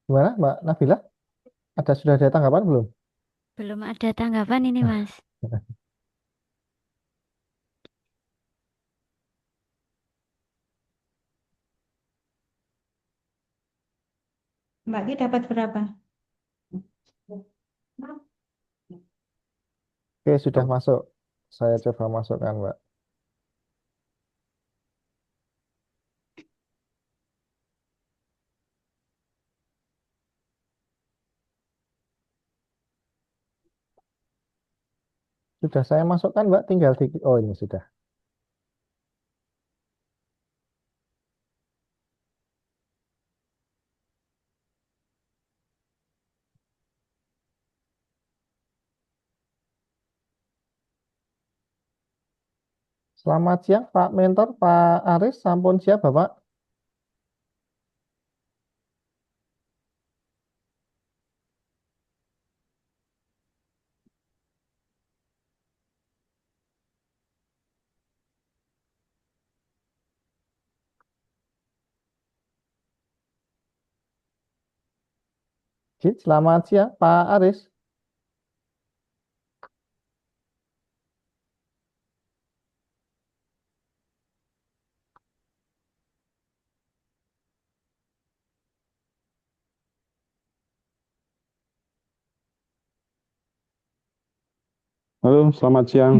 Gimana Mbak Nabila? Sudah ada tanggapan belum? Belum ada tanggapan ini, Mas. Mbak Ki dapat berapa? Oke, sudah masuk. Saya coba masukkan, Mbak. Sudah saya masukkan, Mbak. Tinggal di... Oh, ini sudah. Selamat siang, Pak Mentor, Pak Aris. Sampun siap, Bapak? Selamat siang, Pak Aris. Halo, selamat siang.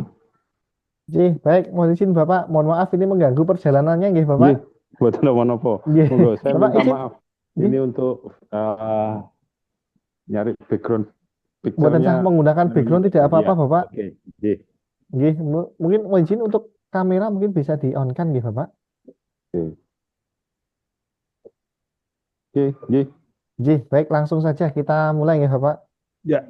Baik. Mohon izin, Bapak. Mohon maaf, ini mengganggu perjalanannya, nggih, Bapak. Nggih, buatan apa-apa. Nggih. Monggo, saya Bapak minta izin. maaf. Nggih. Ini untuk nyari background Buatan sah picture-nya. menggunakan background tidak apa-apa, Iya, Bapak. oke. Nggih, Nggih. Mungkin mohon izin untuk kamera mungkin bisa di-on-kan, nggih, Bapak. oke. Oke, nggih. Baik. Langsung saja kita mulai, nggih, Bapak. Ya.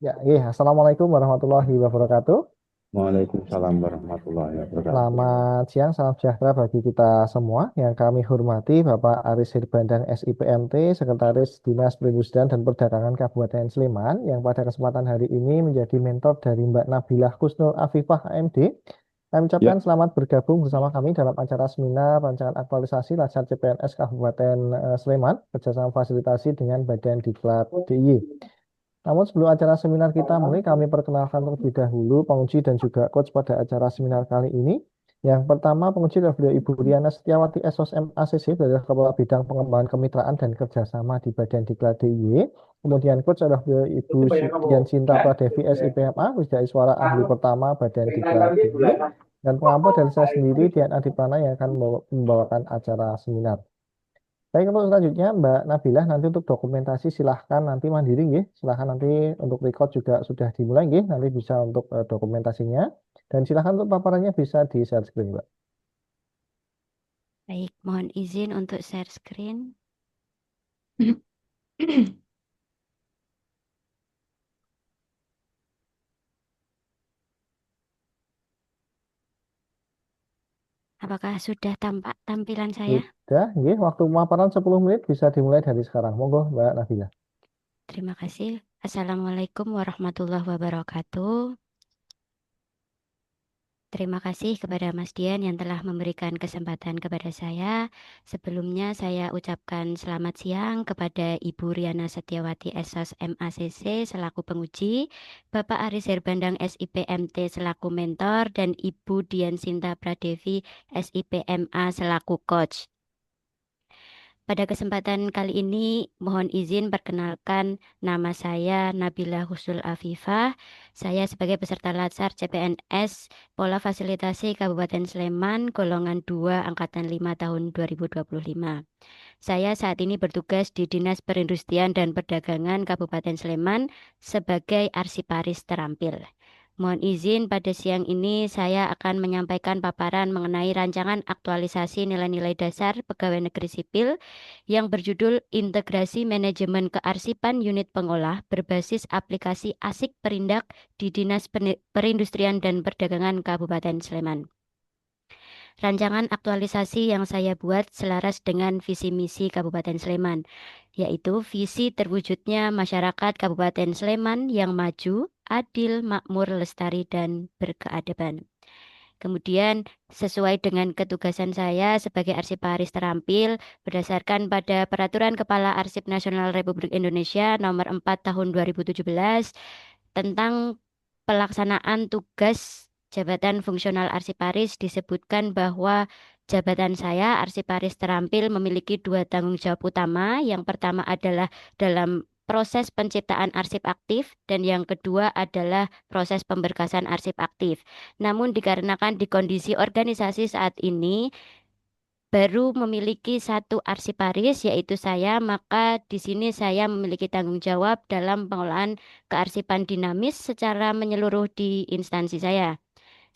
Ya, Assalamualaikum warahmatullahi wabarakatuh. Waalaikumsalam warahmatullahi wabarakatuh. Selamat siang, salam sejahtera bagi kita semua. Yang kami hormati Bapak Aris Hirbandang SIPMT, Sekretaris Dinas Perindustrian dan Perdagangan Kabupaten Sleman, yang pada kesempatan hari ini menjadi mentor dari Mbak Nabilah Husnul Afifah AMD. Kami ucapkan Ya. selamat bergabung bersama kami dalam acara seminar rancangan aktualisasi Latsar CPNS Kabupaten Sleman, kerjasama fasilitasi dengan Badan Diklat DIY. Namun sebelum acara seminar kita mulai, kami perkenalkan terlebih dahulu penguji dan juga coach pada acara seminar kali ini. Yang pertama, penguji adalah beliau Ibu Riana Setiawati SOSM ACC, beliau adalah Kepala Bidang Pengembangan Kemitraan dan Kerjasama di Badan Diklat DIY. Kemudian coach adalah beliau Ibu Dian Cinta Pradevi SIPMA, Wisda Ahli Pertama Badan Diklat DIY. Dan pengampu dari saya sendiri, Dian Adipana, yang akan membawakan acara seminar. Baik, untuk selanjutnya Mbak Nabilah, nanti untuk dokumentasi silahkan nanti mandiri nggih. Silahkan nanti untuk record juga sudah dimulai nggih. Nanti bisa untuk dokumentasinya. Dan silahkan untuk paparannya bisa di share screen, Mbak. Baik, mohon izin untuk share screen. Apakah sudah tampak tampilan saya? Sudah, nggih. Waktu pemaparan 10 menit bisa dimulai dari sekarang. Monggo, Mbak Nabilah. Terima kasih. Assalamualaikum warahmatullahi wabarakatuh. Terima kasih kepada Mas Dian yang telah memberikan kesempatan kepada saya. Sebelumnya saya ucapkan selamat siang kepada Ibu Riana Setiawati SOS MACC selaku penguji, Bapak Aris Herbandang SIPMT selaku mentor, dan Ibu Dian Sinta Pradevi SIPMA selaku coach. Pada kesempatan kali ini, mohon izin perkenalkan nama saya Nabila Husnul Afifah. Saya sebagai peserta Latsar CPNS Pola Fasilitasi Kabupaten Sleman, golongan 2, Angkatan 5 tahun 2025. Saya saat ini bertugas di Dinas Perindustrian dan Perdagangan Kabupaten Sleman sebagai arsiparis terampil. Mohon izin pada siang ini saya akan menyampaikan paparan mengenai rancangan aktualisasi nilai-nilai dasar pegawai negeri sipil yang berjudul Integrasi Manajemen Kearsipan Unit Pengolah berbasis aplikasi ASIK Perindak di Dinas Perindustrian dan Perdagangan Kabupaten Sleman. rancangan aktualisasi yang saya buat selaras dengan visi misi Kabupaten Sleman, yaitu visi terwujudnya masyarakat Kabupaten Sleman yang maju, adil, makmur, lestari, dan berkeadaban. Kemudian sesuai dengan ketugasan saya sebagai arsiparis terampil berdasarkan pada Peraturan Kepala Arsip Nasional Republik Indonesia Nomor 4 Tahun 2017 tentang pelaksanaan tugas jabatan fungsional arsiparis, disebutkan bahwa jabatan saya arsiparis terampil memiliki 2 tanggung jawab utama. Yang pertama adalah dalam proses penciptaan arsip aktif dan yang kedua adalah proses pemberkasan arsip aktif. Namun dikarenakan di kondisi organisasi saat ini baru memiliki 1 arsiparis yaitu saya, maka di sini saya memiliki tanggung jawab dalam pengelolaan kearsipan dinamis secara menyeluruh di instansi saya.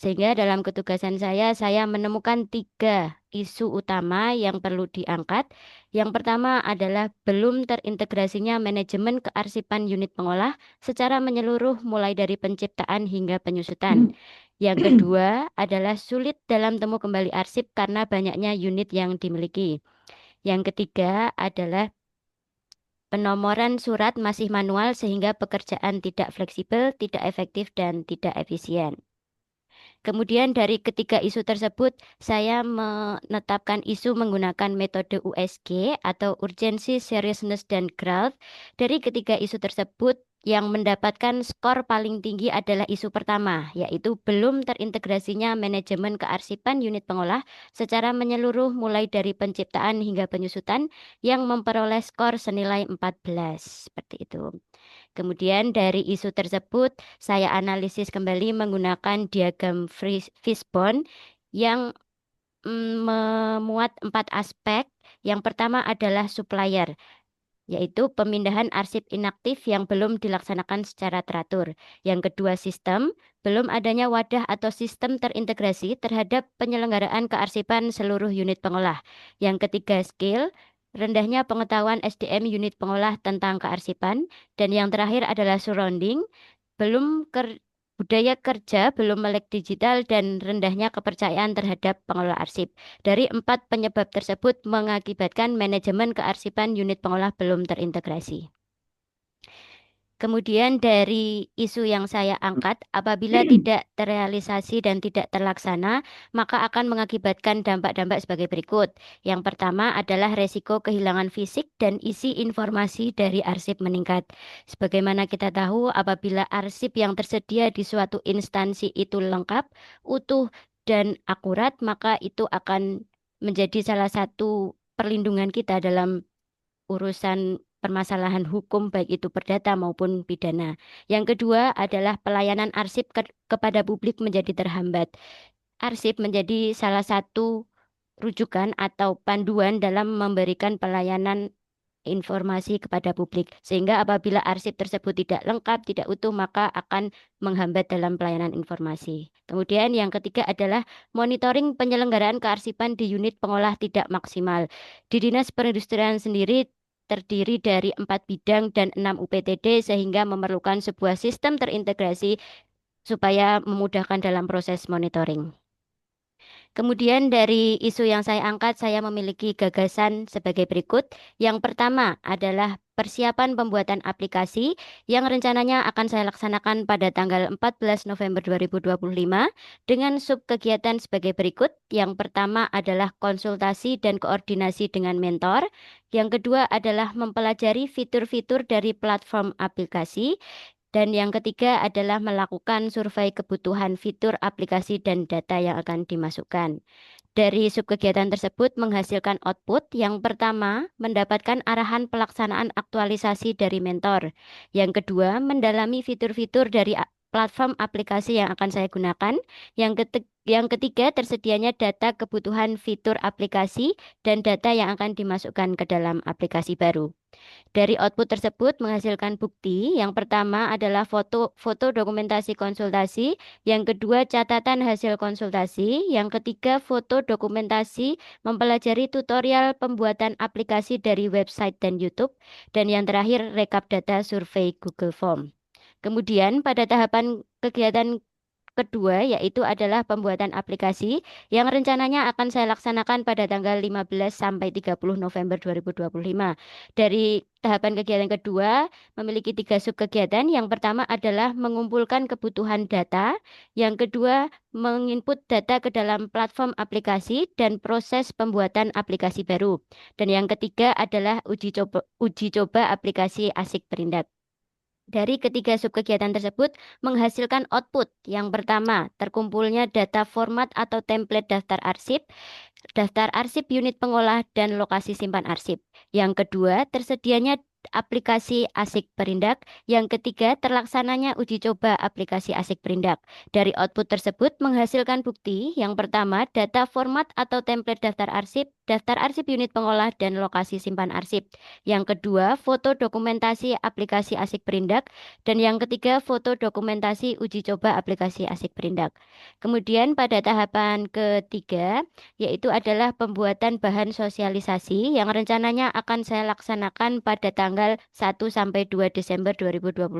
Sehingga dalam ketugasan saya menemukan 3 isu utama yang perlu diangkat. Yang pertama adalah belum terintegrasinya manajemen kearsipan unit pengolah secara menyeluruh mulai dari penciptaan hingga penyusutan. Yang kedua adalah sulit dalam temu kembali arsip karena banyaknya unit yang dimiliki. Yang ketiga adalah penomoran surat masih manual sehingga pekerjaan tidak fleksibel, tidak efektif, dan tidak efisien. Kemudian dari ketiga isu tersebut, saya menetapkan isu menggunakan metode USG atau Urgency, Seriousness, dan Growth. Dari ketiga isu tersebut, yang mendapatkan skor paling tinggi adalah isu pertama, yaitu belum terintegrasinya manajemen kearsipan unit pengolah secara menyeluruh mulai dari penciptaan hingga penyusutan yang memperoleh skor senilai 14. Seperti itu. Kemudian dari isu tersebut, saya analisis kembali menggunakan diagram Fishbone yang memuat 4 aspek. Yang pertama adalah supplier, yaitu pemindahan arsip inaktif yang belum dilaksanakan secara teratur. Yang kedua sistem, belum adanya wadah atau sistem terintegrasi terhadap penyelenggaraan kearsipan seluruh unit pengolah. Yang ketiga skill, rendahnya pengetahuan SDM unit pengolah tentang kearsipan. Dan yang terakhir adalah surrounding, budaya kerja belum melek digital dan rendahnya kepercayaan terhadap pengelola arsip. Dari 4 penyebab tersebut mengakibatkan manajemen kearsipan unit pengolah belum terintegrasi. Kemudian dari isu yang saya angkat, apabila tidak terrealisasi dan tidak terlaksana, maka akan mengakibatkan dampak-dampak sebagai berikut. Yang pertama adalah resiko kehilangan fisik dan isi informasi dari arsip meningkat. Sebagaimana kita tahu, apabila arsip yang tersedia di suatu instansi itu lengkap, utuh, dan akurat, maka itu akan menjadi salah satu perlindungan kita dalam urusan permasalahan hukum baik itu perdata maupun pidana. Yang kedua adalah pelayanan arsip kepada publik menjadi terhambat. Arsip menjadi salah satu rujukan atau panduan dalam memberikan pelayanan informasi kepada publik. Sehingga apabila arsip tersebut tidak lengkap, tidak utuh, maka akan menghambat dalam pelayanan informasi. Kemudian yang ketiga adalah monitoring penyelenggaraan kearsipan di unit pengolah tidak maksimal. Di Dinas Perindustrian sendiri terdiri dari 4 bidang dan 6 UPTD sehingga memerlukan sebuah sistem terintegrasi supaya memudahkan dalam proses monitoring. Kemudian dari isu yang saya angkat, saya memiliki gagasan sebagai berikut. Yang pertama adalah persiapan pembuatan aplikasi yang rencananya akan saya laksanakan pada tanggal 14 November 2025 dengan subkegiatan sebagai berikut. Yang pertama adalah konsultasi dan koordinasi dengan mentor. Yang kedua adalah mempelajari fitur-fitur dari platform aplikasi. Dan yang ketiga adalah melakukan survei kebutuhan fitur aplikasi dan data yang akan dimasukkan. Dari subkegiatan tersebut menghasilkan output. Yang pertama, mendapatkan arahan pelaksanaan aktualisasi dari mentor. Yang kedua, mendalami fitur-fitur dari platform aplikasi yang akan saya gunakan. Yang ketiga, tersedianya data kebutuhan fitur aplikasi dan data yang akan dimasukkan ke dalam aplikasi baru. Dari output tersebut menghasilkan bukti. Yang pertama adalah foto dokumentasi konsultasi, yang kedua catatan hasil konsultasi, yang ketiga foto dokumentasi mempelajari tutorial pembuatan aplikasi dari website dan YouTube, dan yang terakhir rekap data survei Google Form. Kemudian pada tahapan kegiatan kedua yaitu adalah pembuatan aplikasi yang rencananya akan saya laksanakan pada tanggal 15 sampai 30 November 2025. Dari tahapan kegiatan kedua memiliki 3 subkegiatan. Yang pertama adalah mengumpulkan kebutuhan data, yang kedua menginput data ke dalam platform aplikasi dan proses pembuatan aplikasi baru. Dan yang ketiga adalah uji coba aplikasi Asik Perindak. Dari ketiga subkegiatan tersebut menghasilkan output. Yang pertama, terkumpulnya data format atau template daftar arsip unit pengolah, dan lokasi simpan arsip. Yang kedua, tersedianya aplikasi Asik Perindak. Yang ketiga, terlaksananya uji coba aplikasi Asik Perindak. Dari output tersebut menghasilkan bukti. Yang pertama, data format atau template daftar arsip unit pengolah, dan lokasi simpan arsip. Yang kedua, foto dokumentasi aplikasi Asik Perindak. Dan yang ketiga, foto dokumentasi uji coba aplikasi Asik Perindak. Kemudian pada tahapan ketiga, yaitu adalah pembuatan bahan sosialisasi yang rencananya akan saya laksanakan pada tanggal 1 sampai 2 Desember 2025.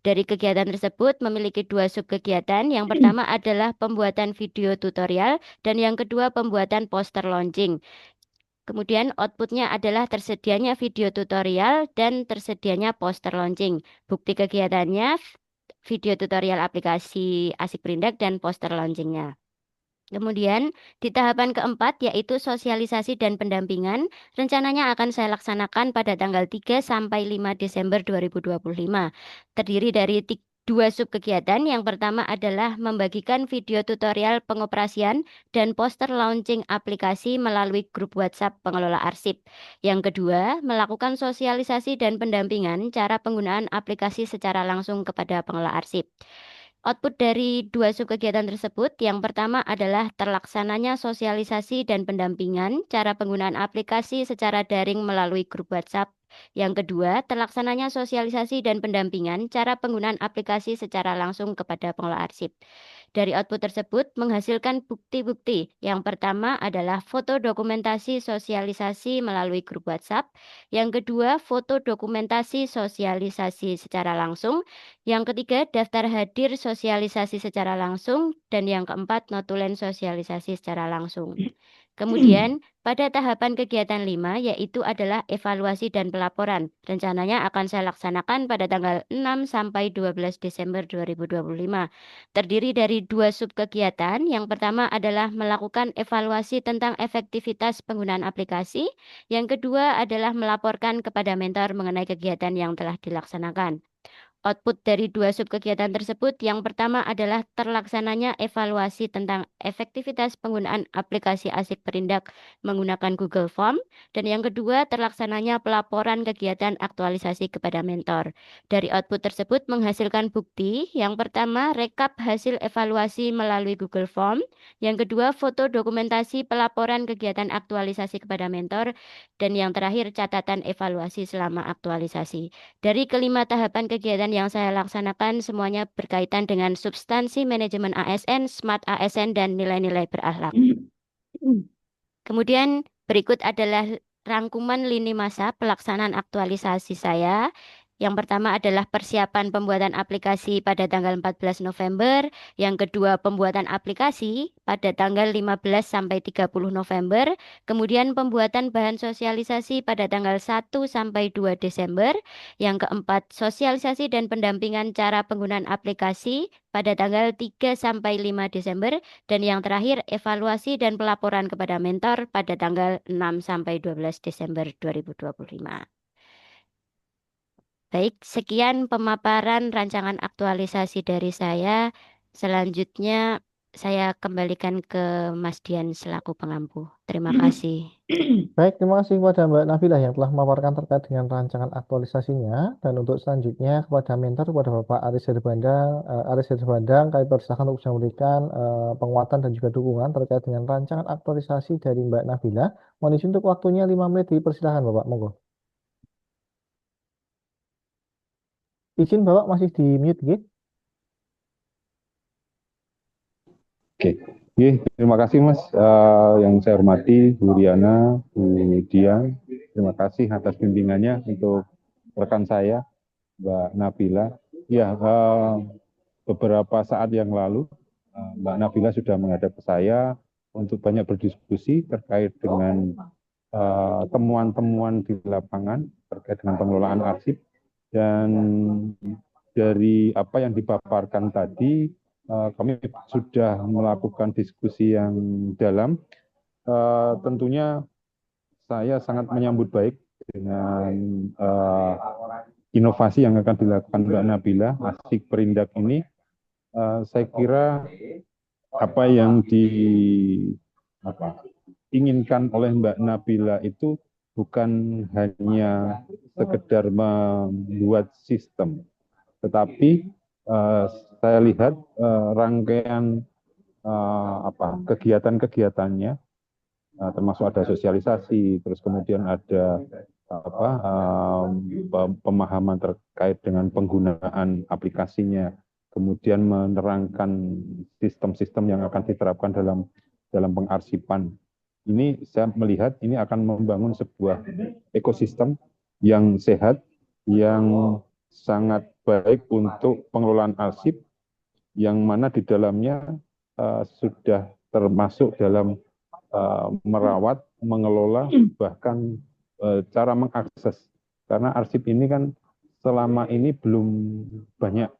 Dari kegiatan tersebut memiliki 2 subkegiatan. Yang pertama adalah pembuatan video tutorial dan yang kedua pembuatan poster launching. Kemudian outputnya adalah tersedianya video tutorial dan tersedianya poster launching. Bukti kegiatannya video tutorial aplikasi Asik Perindak dan poster launchingnya. Kemudian di tahapan keempat yaitu sosialisasi dan pendampingan rencananya akan saya laksanakan pada tanggal 3 sampai 5 Desember 2025. Terdiri dari 2 subkegiatan. Yang pertama adalah membagikan video tutorial pengoperasian dan poster launching aplikasi melalui grup WhatsApp pengelola arsip. Yang kedua, melakukan sosialisasi dan pendampingan cara penggunaan aplikasi secara langsung kepada pengelola arsip. Output dari 2 subkegiatan tersebut, yang pertama adalah terlaksananya sosialisasi dan pendampingan cara penggunaan aplikasi secara daring melalui grup WhatsApp. Yang kedua, terlaksananya sosialisasi dan pendampingan cara penggunaan aplikasi secara langsung kepada pengelola arsip. Dari output tersebut menghasilkan bukti-bukti. Yang pertama adalah foto dokumentasi sosialisasi melalui grup WhatsApp. Yang kedua, foto dokumentasi sosialisasi secara langsung. Yang ketiga, daftar hadir sosialisasi secara langsung. Dan yang keempat, notulen sosialisasi secara langsung. Kemudian, pada tahapan kegiatan 5, yaitu adalah evaluasi dan pelaporan. Rencananya akan saya laksanakan pada tanggal 6 sampai 12 Desember 2025. Terdiri dari 2 subkegiatan. Yang pertama adalah melakukan evaluasi tentang efektivitas penggunaan aplikasi. Yang kedua adalah melaporkan kepada mentor mengenai kegiatan yang telah dilaksanakan. Output dari 2 subkegiatan tersebut, yang pertama adalah terlaksananya evaluasi tentang efektivitas penggunaan aplikasi Asik Perindak menggunakan Google Form, dan yang kedua terlaksananya pelaporan kegiatan aktualisasi kepada mentor. Dari output tersebut menghasilkan bukti. Yang pertama, rekap hasil evaluasi melalui Google Form, yang kedua foto dokumentasi pelaporan kegiatan aktualisasi kepada mentor, dan yang terakhir catatan evaluasi selama aktualisasi. Dari kelima tahapan kegiatan yang saya laksanakan semuanya berkaitan dengan substansi manajemen ASN, smart ASN, dan nilai-nilai berakhlak. Kemudian berikut adalah rangkuman lini masa pelaksanaan aktualisasi saya. Yang pertama adalah persiapan pembuatan aplikasi pada tanggal 14 November. Yang kedua, pembuatan aplikasi pada tanggal 15 sampai 30 November. Kemudian pembuatan bahan sosialisasi pada tanggal 1 sampai 2 Desember. Yang keempat, sosialisasi dan pendampingan cara penggunaan aplikasi pada tanggal 3 sampai 5 Desember. Dan yang terakhir, evaluasi dan pelaporan kepada mentor pada tanggal 6 sampai 12 Desember 2025. Baik, sekian pemaparan rancangan aktualisasi dari saya. Selanjutnya saya kembalikan ke Mas Dian selaku pengampu. Terima kasih. Baik, terima kasih kepada Mbak Nabilah yang telah memaparkan terkait dengan rancangan aktualisasinya. Dan untuk selanjutnya kepada mentor, kepada Bapak Aris Hirbandang, kami persilakan untuk bisa memberikan penguatan dan juga dukungan terkait dengan rancangan aktualisasi dari Mbak Nabilah. Mohon izin untuk waktunya 5 menit, dipersilakan Bapak, monggo. Izin Bapak masih di mute, gitu. Oke, terima kasih Mas. Yang saya hormati Bu Riana, Bu Dian, terima kasih atas bimbingannya untuk rekan saya, Mbak Nabila. Ya, beberapa saat yang lalu Mbak Nabila sudah menghadap ke saya untuk banyak berdiskusi terkait dengan temuan-temuan di lapangan terkait dengan pengelolaan arsip, dan dari apa yang dipaparkan tadi kami sudah melakukan diskusi yang dalam. Tentunya saya sangat menyambut baik dengan inovasi yang akan dilakukan Mbak Nabila, Arsip Perindak ini. Saya kira apa yang diinginkan oleh Mbak Nabila itu bukan hanya sekedar membuat sistem, tetapi saya lihat rangkaian kegiatan-kegiatannya, termasuk ada sosialisasi, terus kemudian ada pemahaman terkait dengan penggunaan aplikasinya, kemudian menerangkan sistem-sistem yang akan diterapkan dalam pengarsipan. Ini saya melihat ini akan membangun sebuah ekosistem yang sehat, yang sangat baik untuk pengelolaan arsip, yang mana di dalamnya sudah termasuk dalam merawat, mengelola, bahkan cara mengakses. Karena arsip ini kan selama ini belum banyak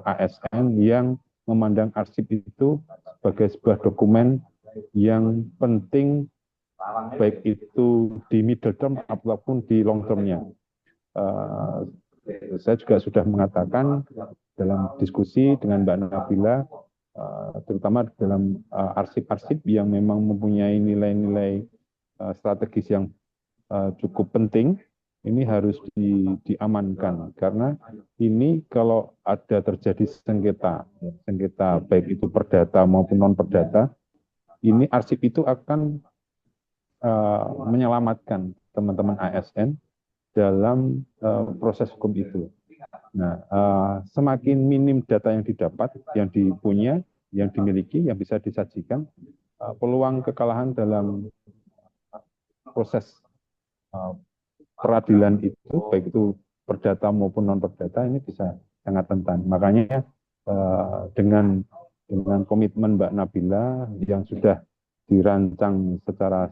ASN yang memandang arsip itu sebagai sebuah dokumen yang penting, baik itu di middle term ataupun di long termnya. Saya juga sudah mengatakan dalam diskusi dengan Mbak Nabila, terutama dalam arsip-arsip yang memang mempunyai nilai-nilai strategis yang cukup penting, ini harus diamankan, karena ini kalau ada terjadi sengketa baik itu perdata maupun non perdata, ini arsip itu akan menyelamatkan teman-teman ASN dalam proses hukum itu. Nah, semakin minim data yang didapat, yang dipunya, yang dimiliki, yang bisa disajikan, peluang kekalahan dalam proses peradilan itu, baik itu perdata maupun non perdata, ini bisa sangat rentan. Makanya dengan komitmen Mbak Nabila yang sudah dirancang secara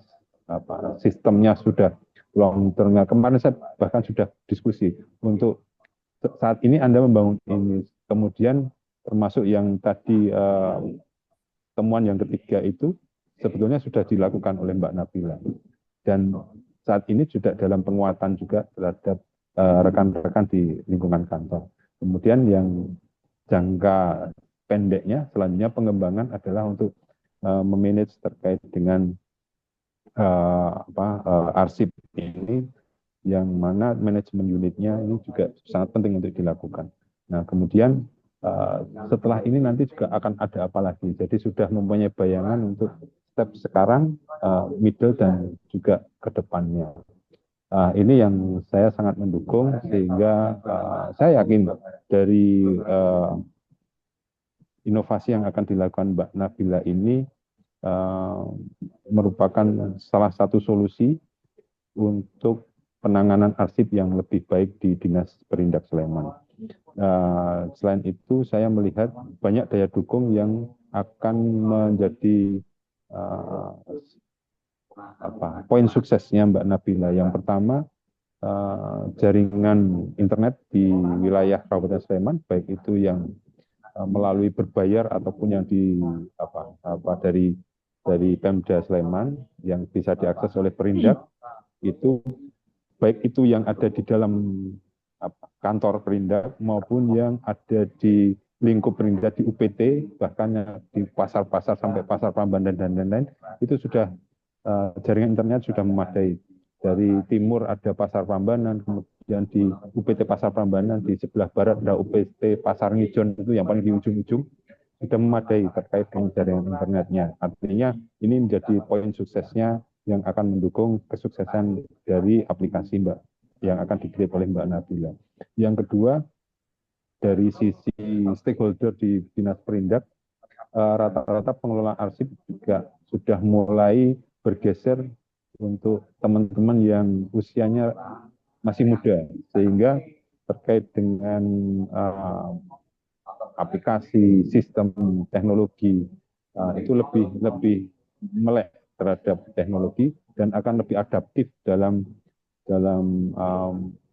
sistemnya sudah long term. Kemarin saya bahkan sudah diskusi untuk saat ini Anda membangun ini, kemudian termasuk yang tadi temuan yang ketiga itu sebetulnya sudah dilakukan oleh Mbak Nabila, dan saat ini sudah dalam penguatan juga terhadap rekan-rekan di lingkungan kantor. Kemudian yang jangka pendeknya selanjutnya pengembangan adalah untuk memanage terkait dengan arsip ini, yang mana manajemen unitnya ini juga sangat penting untuk dilakukan. Nah, kemudian setelah ini nanti juga akan ada apa lagi. Jadi sudah mempunyai bayangan untuk step sekarang, middle, dan juga ke depannya. Ini yang saya sangat mendukung, sehingga saya yakin dari inovasi yang akan dilakukan Mbak Nabila ini merupakan salah satu solusi untuk penanganan arsip yang lebih baik di Dinas Perindak Sleman. Selain itu, saya melihat banyak daya dukung yang akan menjadi poin suksesnya Mbak Nabila. Yang pertama, jaringan internet di wilayah Kabupaten Sleman, baik itu yang melalui berbayar ataupun yang dari Pemda Sleman yang bisa diakses oleh Perindak, itu baik itu yang ada di dalam kantor Perindak maupun yang ada di lingkup Perindak di UPT, bahkan di pasar-pasar sampai pasar Prambanan dan lain-lain, itu sudah jaringan internet sudah memadai. Dari timur ada pasar Prambanan, kemudian di UPT pasar Prambanan, di sebelah barat ada UPT pasar Ngijon, itu yang paling di ujung-ujung, sudah memadai terkait dengan jaringan internetnya. Artinya ini menjadi poin suksesnya yang akan mendukung kesuksesan dari aplikasi Mbak yang akan di-create oleh Mbak Nabila. Yang kedua, dari sisi stakeholder di Dinas Perindak, rata-rata pengelola arsip juga sudah mulai bergeser untuk teman-teman yang usianya masih muda, sehingga terkait dengan aplikasi, sistem teknologi itu lebih melek terhadap teknologi dan akan lebih adaptif dalam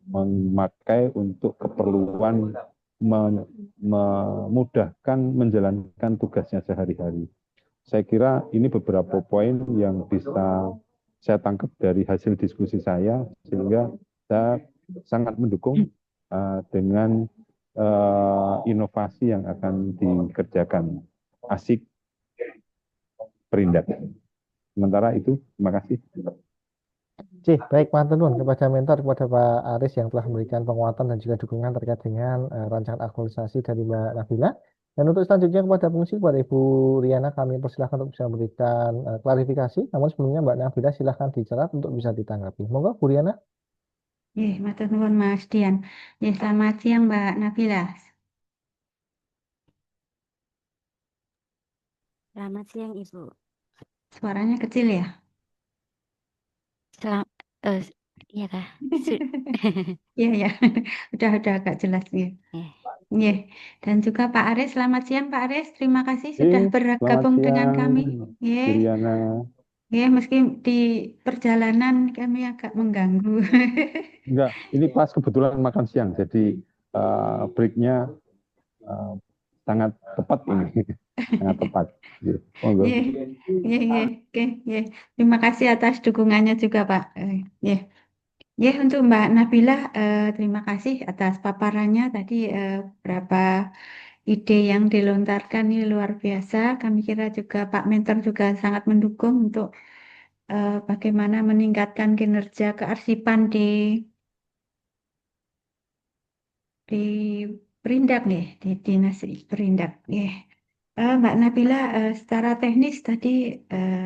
memakai untuk keperluan memudahkan menjalankan tugasnya sehari-hari. Saya kira ini beberapa poin yang bisa saya tangkap dari hasil diskusi saya, sehingga saya sangat mendukung dengan inovasi yang akan dikerjakan ASIK Perindak. Sementara itu, terima kasih. Baik, matur nuwun kepada mentor, kepada Pak Aris yang telah memberikan penguatan dan juga dukungan terkait dengan rancangan aktualisasi dari Mbak Nabila. Dan untuk selanjutnya kepada pengisi, kepada Ibu Riana, kami persilahkan untuk bisa memberikan klarifikasi. Namun sebelumnya Mbak Nabila silahkan dicatat untuk bisa ditanggapi. Monggo, Bu Riana. Matur nuwun Mas Dian. Selamat siang Mbak Nabila. Selamat siang Ibu. Suaranya kecil ya? Iya kah? Iya, udah agak jelas ya. Dan juga Pak Aris, selamat siang Pak Aris. Terima kasih sudah Selamat bergabung dengan siang, kami. Bu Riana. Meski di perjalanan kami agak mengganggu. Enggak, ini pas kebetulan makan siang, jadi breaknya sangat tepat ini, sangat tepat. Monggo. Oke. Terima kasih atas dukungannya juga Pak. Untuk Mbak Nabila, terima kasih atas paparannya tadi. Berapa ide yang dilontarkan ini luar biasa. Kami kira juga Pak Mentor juga sangat mendukung untuk bagaimana meningkatkan kinerja kearsipan di Perindak nih, di Dinas Perindak. Mbak Nabila, secara teknis tadi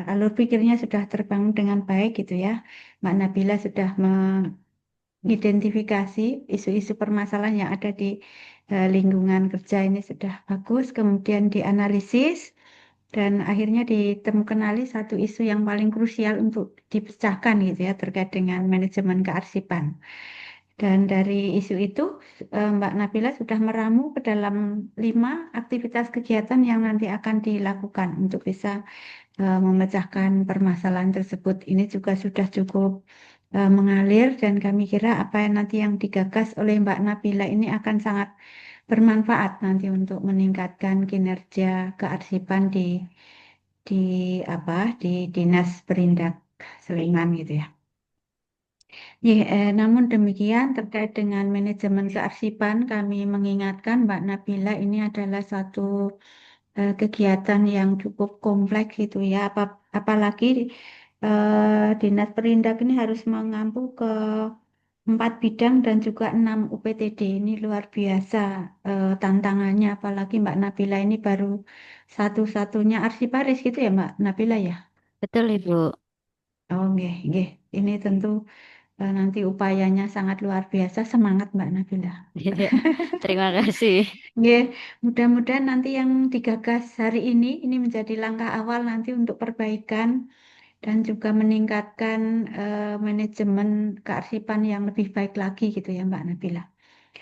alur pikirnya sudah terbangun dengan baik gitu ya. Mbak Nabila sudah mengidentifikasi isu-isu permasalahan yang ada di lingkungan kerja ini sudah bagus, kemudian dianalisis dan akhirnya ditemukan satu isu yang paling krusial untuk dipecahkan gitu ya terkait dengan manajemen kearsipan. Dan dari isu itu, Mbak Nabila sudah meramu ke dalam 5 aktivitas kegiatan yang nanti akan dilakukan untuk bisa memecahkan permasalahan tersebut. Ini juga sudah cukup mengalir dan kami kira apa yang nanti yang digagas oleh Mbak Nabila ini akan sangat bermanfaat nanti untuk meningkatkan kinerja kearsipan di di Dinas Perindak Sleman gitu ya. Namun demikian terkait dengan manajemen kearsipan kami mengingatkan Mbak Nabila ini adalah satu kegiatan yang cukup kompleks gitu ya. Apalagi Dinas Perindak ini harus mengampu ke 4 bidang dan juga 6 UPTD. Ini luar biasa tantangannya. Apalagi Mbak Nabila ini baru satu-satunya arsiparis gitu ya Mbak Nabila ya. Betul Ibu. Oh, nggih. Ini tentu nanti upayanya sangat luar biasa. Semangat Mbak Nabila. Terima kasih. Mudah-mudahan nanti yang digagas hari ini menjadi langkah awal nanti untuk perbaikan dan juga meningkatkan manajemen kearsipan yang lebih baik lagi gitu ya Mbak Nabila.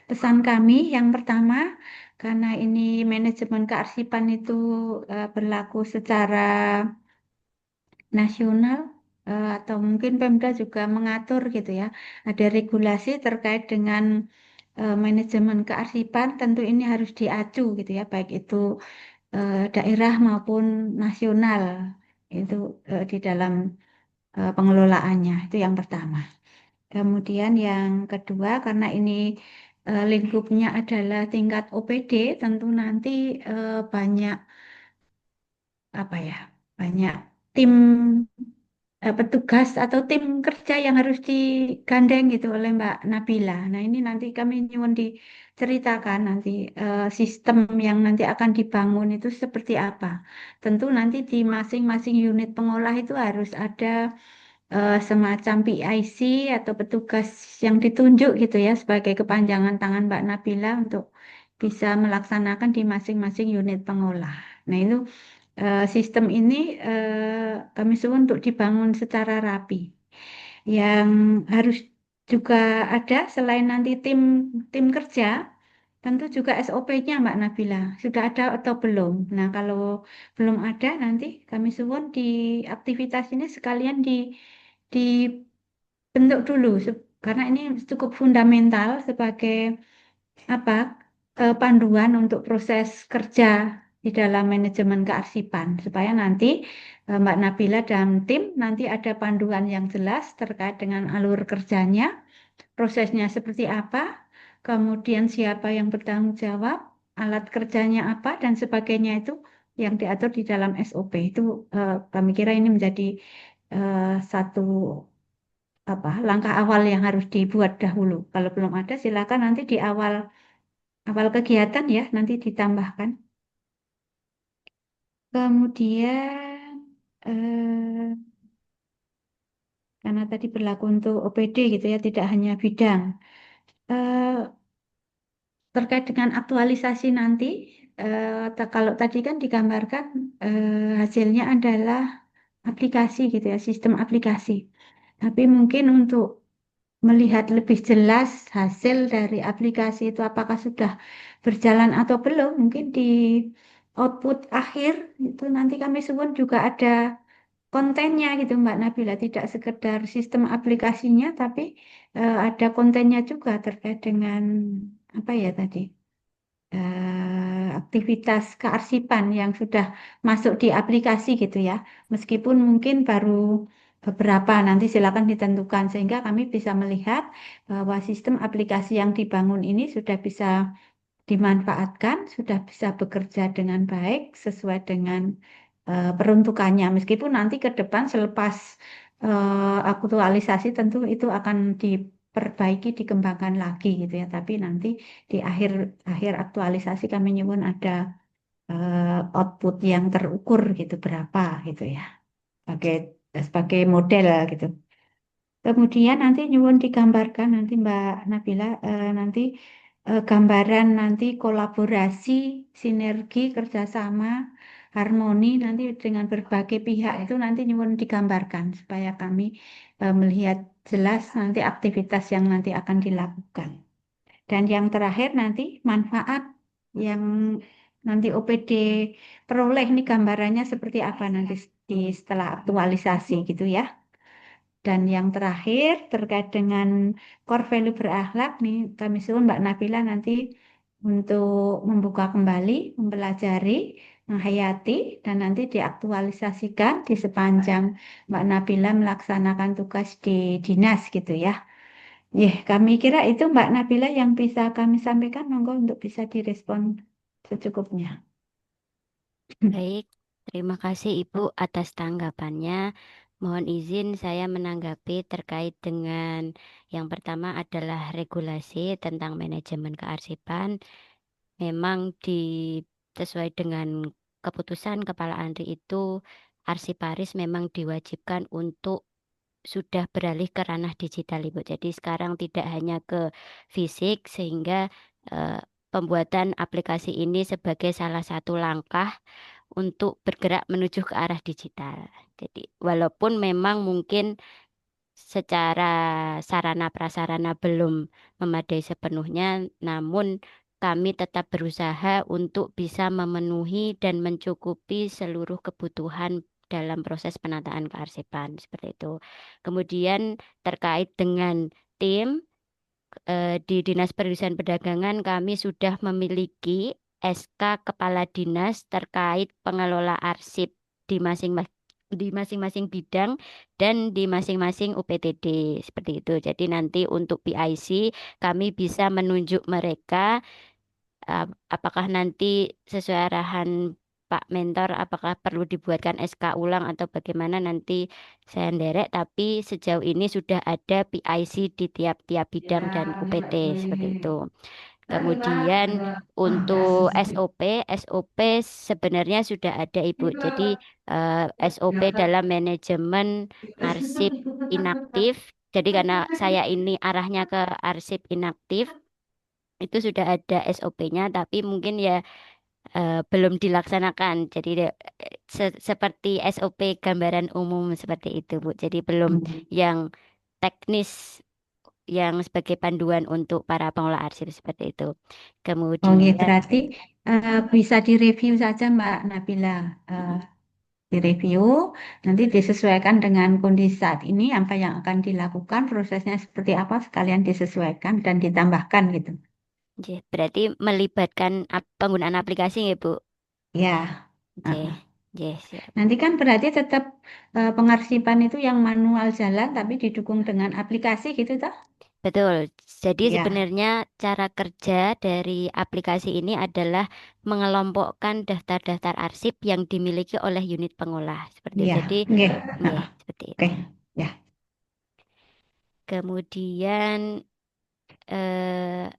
Pesan kami yang pertama, karena ini manajemen kearsipan itu berlaku secara nasional atau mungkin Pemda juga mengatur gitu ya. Ada regulasi terkait dengan manajemen kearsipan, tentu ini harus diacu gitu ya, baik itu daerah maupun nasional itu di dalam pengelolaannya. Itu yang pertama. Kemudian yang kedua, karena ini lingkupnya adalah tingkat OPD, tentu nanti banyak apa ya, banyak tim petugas atau tim kerja yang harus digandeng gitu oleh Mbak Nabila. Nah, ini nanti kami nyuwun diceritakan nanti sistem yang nanti akan dibangun itu seperti apa. Tentu nanti di masing-masing unit pengolah itu harus ada semacam PIC atau petugas yang ditunjuk gitu ya sebagai kepanjangan tangan Mbak Nabila untuk bisa melaksanakan di masing-masing unit pengolah. Nah, itu sistem ini kami suwun untuk dibangun secara rapi. Yang harus juga ada selain nanti tim tim kerja, tentu juga SOP-nya Mbak Nabila sudah ada atau belum. Nah, kalau belum ada nanti kami suwun di aktivitas ini sekalian dibentuk dulu karena ini cukup fundamental sebagai apa panduan untuk proses kerja di dalam manajemen kearsipan supaya nanti Mbak Nabila dan tim nanti ada panduan yang jelas terkait dengan alur kerjanya, prosesnya seperti apa, kemudian siapa yang bertanggung jawab, alat kerjanya apa dan sebagainya itu yang diatur di dalam SOP itu kami kira ini menjadi satu langkah awal yang harus dibuat dahulu. Kalau belum ada silakan nanti di awal awal kegiatan ya nanti ditambahkan. Kemudian eh, karena tadi berlaku untuk OPD gitu ya, tidak hanya bidang. Eh, Terkait dengan aktualisasi nanti, kalau tadi kan digambarkan hasilnya adalah aplikasi gitu ya, sistem aplikasi. Tapi mungkin untuk melihat lebih jelas hasil dari aplikasi itu apakah sudah berjalan atau belum, mungkin di output akhir itu nanti kami suwun juga ada kontennya gitu Mbak Nabila, tidak sekedar sistem aplikasinya, tapi ada kontennya juga terkait dengan apa ya tadi aktivitas kearsipan yang sudah masuk di aplikasi gitu ya. Meskipun mungkin baru beberapa nanti silakan ditentukan sehingga kami bisa melihat bahwa sistem aplikasi yang dibangun ini sudah bisa dimanfaatkan, sudah bisa bekerja dengan baik sesuai dengan peruntukannya. Meskipun nanti ke depan selepas aktualisasi tentu itu akan diperbaiki, dikembangkan lagi gitu ya. Tapi nanti di akhir akhir aktualisasi kami nyuwun ada output yang terukur gitu berapa gitu ya. Sebagai sebagai model gitu. Kemudian nanti nyuwun digambarkan nanti Mbak Nabila nanti gambaran nanti kolaborasi, sinergi, kerjasama, harmoni nanti dengan berbagai pihak itu nanti nyuwun digambarkan supaya kami melihat jelas nanti aktivitas yang nanti akan dilakukan. Dan yang terakhir nanti manfaat yang nanti OPD peroleh nih gambarannya seperti apa nanti setelah aktualisasi gitu ya. Dan yang terakhir terkait dengan core value berakhlak nih kami suruh Mbak Nabila nanti untuk membuka kembali, mempelajari, menghayati dan nanti diaktualisasikan di sepanjang Mbak Nabila melaksanakan tugas di dinas gitu ya. Kami kira itu Mbak Nabila yang bisa kami sampaikan, monggo untuk bisa direspon secukupnya. Baik, terima kasih Ibu atas tanggapannya. Mohon izin saya menanggapi terkait dengan yang pertama adalah regulasi tentang manajemen kearsipan. Memang sesuai dengan keputusan Kepala ANRI itu, arsiparis memang diwajibkan untuk sudah beralih ke ranah digital, Ibu. Jadi sekarang tidak hanya ke fisik, sehingga eh, pembuatan aplikasi ini sebagai salah satu langkah untuk bergerak menuju ke arah digital. Jadi walaupun memang mungkin secara sarana prasarana belum memadai sepenuhnya, namun kami tetap berusaha untuk bisa memenuhi dan mencukupi seluruh kebutuhan dalam proses penataan kearsipan seperti itu. Kemudian terkait dengan tim di Dinas Perindustrian Perdagangan kami sudah memiliki SK Kepala Dinas terkait pengelola arsip di masing-masing bidang dan di masing-masing UPTD seperti itu. Jadi nanti untuk PIC kami bisa menunjuk mereka apakah nanti sesuai arahan Pak Mentor, apakah perlu dibuatkan SK ulang atau bagaimana nanti saya nderek, tapi sejauh ini sudah ada PIC di tiap-tiap bidang dan UPT seperti itu. Kemudian untuk SOP sebenarnya sudah ada Ibu. Jadi SOP dalam manajemen arsip inaktif. Jadi karena saya ini arahnya ke arsip inaktif, itu sudah ada SOP-nya, tapi mungkin ya belum dilaksanakan. Jadi seperti SOP gambaran umum seperti itu, Bu. Jadi belum yang teknis yang sebagai panduan untuk para pengelola arsip seperti itu. Oh, nggih, Kemudian berarti bisa direview saja Mbak Nabila. Direview, nanti disesuaikan dengan kondisi saat ini, apa yang akan dilakukan, prosesnya seperti apa, sekalian disesuaikan dan ditambahkan gitu. berarti melibatkan penggunaan aplikasi ya Bu. Ya, J, heeh. siap. Nanti kan berarti tetap pengarsipan itu yang manual jalan, tapi didukung dengan aplikasi gitu toh? Betul. Jadi Ya, sebenarnya cara kerja dari aplikasi ini adalah mengelompokkan daftar-daftar arsip yang dimiliki oleh unit pengolah. Seperti itu. ya, Jadi, nggih, nggih, heeh. seperti Oke, itu. ya, Kemudian eh,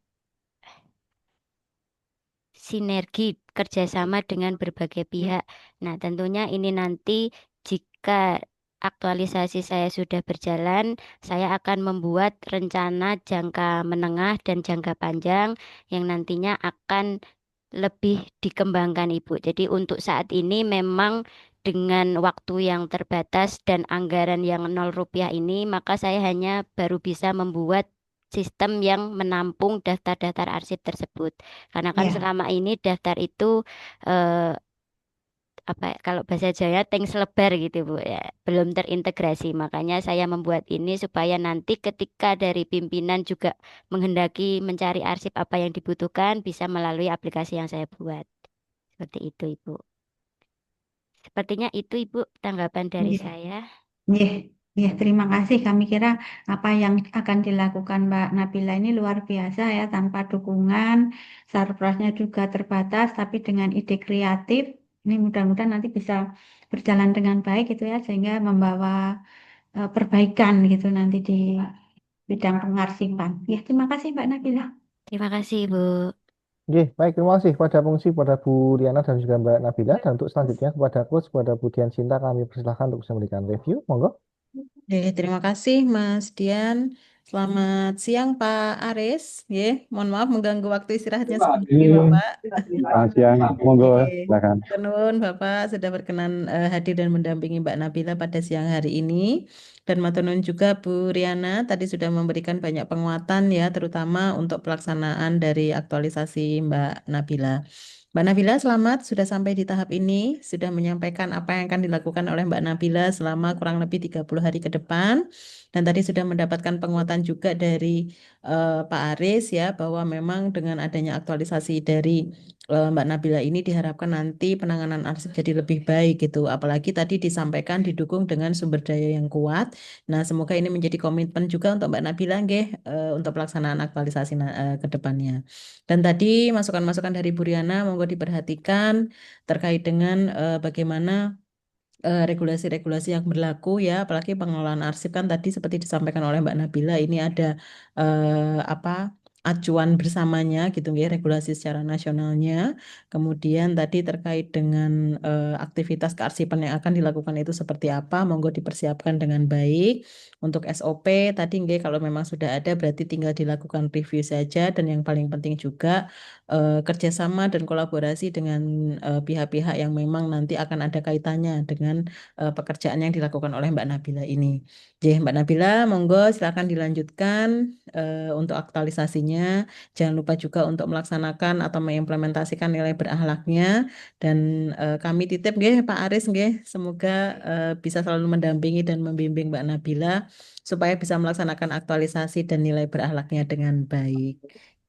sinergi kerjasama dengan berbagai pihak. Nah, tentunya ini nanti jika aktualisasi saya sudah berjalan, saya akan membuat rencana jangka menengah dan jangka panjang yang nantinya akan lebih dikembangkan, Ibu. Jadi untuk saat ini memang dengan waktu yang terbatas dan anggaran yang 0 rupiah ini, maka saya hanya baru bisa membuat sistem yang menampung daftar-daftar arsip tersebut. Karena kan ya, selama ini daftar itu eh, apa ya, kalau bahasa Jaya teng selebar gitu Bu ya, belum terintegrasi. Makanya saya membuat ini supaya nanti ketika dari pimpinan juga menghendaki mencari arsip apa yang dibutuhkan bisa melalui aplikasi yang saya buat. Seperti itu Ibu. Sepertinya itu Ibu tanggapan dari nggih, saya. nggih, nggih, terima kasih. Kami kira apa yang akan dilakukan Mbak Nabila ini luar biasa ya, tanpa dukungan, surprise-nya juga terbatas, tapi dengan ide kreatif, ini mudah-mudahan nanti bisa berjalan dengan baik gitu ya, sehingga membawa perbaikan gitu nanti di bidang pengarsipan. Ya, terima kasih Mbak Nabila. Terima kasih Ibu. Oke, baik, terima kasih kepada fungsi kepada Bu Riana dan juga Mbak Nabila. Dan untuk selanjutnya kepada coach, kepada Bu Dian Cinta, kami persilahkan untuk bisa memberikan review. Monggo. Terima kasih Mas Dian. Selamat siang Pak Aris. Mohon maaf mengganggu waktu istirahatnya sebentar ya Bapak. Selamat siang, monggo silakan. Tenun Bapak sudah berkenan hadir dan mendampingi Mbak Nabila pada siang hari ini. Dan maturnuwun juga Bu Riana tadi sudah memberikan banyak penguatan ya, terutama untuk pelaksanaan dari aktualisasi Mbak Nabila. Mbak Nabila, selamat sudah sampai di tahap ini, sudah menyampaikan apa yang akan dilakukan oleh Mbak Nabila selama kurang lebih 30 hari ke depan. Dan tadi sudah mendapatkan penguatan juga dari Pak Aris ya, bahwa memang dengan adanya aktualisasi dari Mbak Nabila ini diharapkan nanti penanganan arsip jadi lebih baik gitu. Apalagi tadi disampaikan didukung dengan sumber daya yang kuat. Nah, semoga ini menjadi komitmen juga untuk Mbak Nabila nggih, untuk pelaksanaan aktualisasi ke depannya. Dan tadi masukan-masukan dari Bu Riana monggo diperhatikan terkait dengan bagaimana regulasi-regulasi yang berlaku ya, apalagi pengelolaan arsip kan tadi seperti disampaikan oleh Mbak Nabila ini ada apa acuan bersamanya gitu ya, regulasi secara nasionalnya. Kemudian tadi terkait dengan aktivitas kearsipan yang akan dilakukan itu seperti apa, monggo dipersiapkan dengan baik. Untuk SOP tadi nggih kalau memang sudah ada berarti tinggal dilakukan review saja dan yang paling penting juga kerjasama dan kolaborasi dengan pihak-pihak yang memang nanti akan ada kaitannya dengan pekerjaan yang dilakukan oleh Mbak Nabila ini. Jadi Mbak Nabila, monggo silakan dilanjutkan untuk aktualisasinya. Jangan lupa juga untuk melaksanakan atau mengimplementasikan nilai berakhlaknya. Dan kami titip nggih Pak Aris nggih, semoga bisa selalu mendampingi dan membimbing Mbak Nabila supaya bisa melaksanakan aktualisasi dan nilai berakhlaknya dengan baik.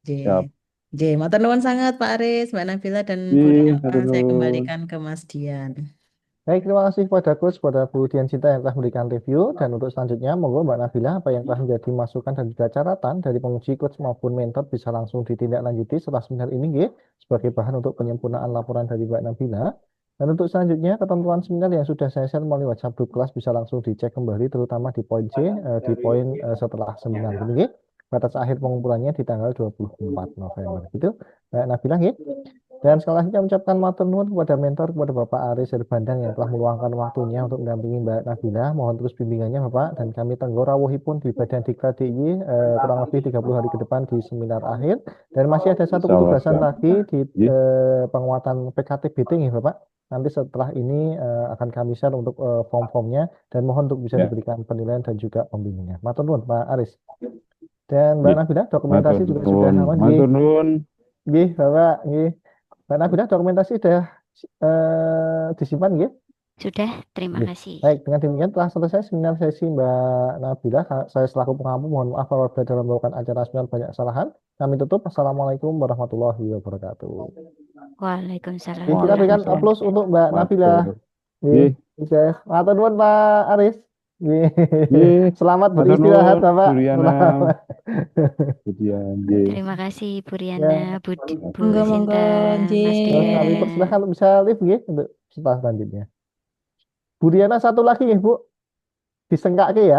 J. Siap. Matur nuwun sangat Pak Aris, Mbak Nabila dan Bu Ih, Riana. atur Saya nuwun. kembalikan ke Mas Dian. Baik, terima kasih kepada coach, kepada Bu Dian Cinta yang telah memberikan review. Dan untuk selanjutnya, monggo Mbak Nabila, apa yang telah menjadi masukan dan juga catatan dari penguji coach maupun mentor bisa langsung ditindaklanjuti setelah seminar ini, nggih, sebagai bahan untuk penyempurnaan laporan dari Mbak Nabila. Dan untuk selanjutnya, ketentuan seminar yang sudah saya share melalui WhatsApp grup kelas bisa langsung dicek kembali, terutama di poin C, di poin setelah seminar. Gitu, nggih. Batas akhir pengumpulannya di tanggal 24 November. Gitu, Mbak Nabila, nggih. Dan sekali lagi kami ucapkan matur nuwun kepada mentor, kepada Bapak Aris Herbandang yang telah meluangkan waktunya untuk mendampingi Mbak Nabila. Mohon terus bimbingannya Bapak, dan kami tenggo rawuhipun di Badan Diklat DIY kurang lebih 30 hari ke depan di seminar akhir. Dan masih ada satu Insya Allah petugasan siap. lagi di Ih, penguatan PKTBT nih Bapak. Nanti setelah ini akan kami share untuk form-formnya, dan mohon untuk bisa ya. diberikan penilaian dan juga pembimbingan. Matur nuwun Pak Aris. Dan Mbak Nggih, Nabilah matur dokumentasi juga sudah nuwun. aman. Matur nuwun. Nggih, Bapak, nggih. Mbak Nabilah dokumentasi sudah disimpan nggih? Sudah, terima Nggih. kasih. Baik, dengan demikian telah selesai seminar sesi Mbak Nabilah. Saya selaku pengampu mohon maaf apabila dalam melakukan acara seminar banyak kesalahan. Kami tutup. Assalamualaikum warahmatullahi wabarakatuh. Waalaikumsalam Nggih, kita berikan warahmatullahi aplaus untuk Mbak Nabilah. Matur. Nggih, Nggih, matur nuwun Pak Aris. Nggih. nggih. Selamat Matur beristirahat nuwun, Bapak. Bu Riana. Selamat. Kemudian, nggih. Terima kasih Bu Ya, Riana, Bu Monggo, monggo, Sinta, Mas nggih. kami Dian. persilahkan bisa live nggih untuk setelah selanjutnya. Bu Riana satu lagi nggih Bu, disengkake ya.